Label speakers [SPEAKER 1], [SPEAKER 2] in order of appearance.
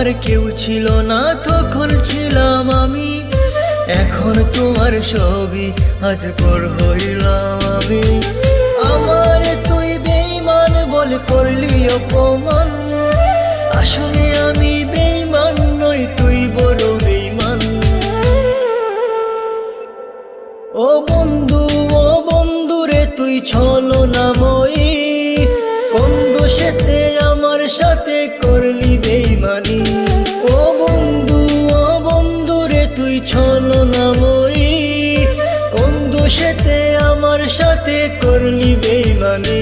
[SPEAKER 1] তোমার কেউ ছিল না তখন ছিলাম আমি, এখন তোমার ছবি আজ পর হইলাম আমি। আমার তুই বেঈমান বলে করলি অপমান, আসলে আমি বেঈমান নই, তুই বড় বেঈমান। ও বন্ধু, ও বন্ধু রে তুই ছলনাময়ী, কোন দোষেতে আমার সাথে করলি বেঈমানি। ও বন্ধু, ও বন্ধু রে তুই ছলনাময়ী, কোন দোষেতে আমার সাথে করলি বেঈমানি।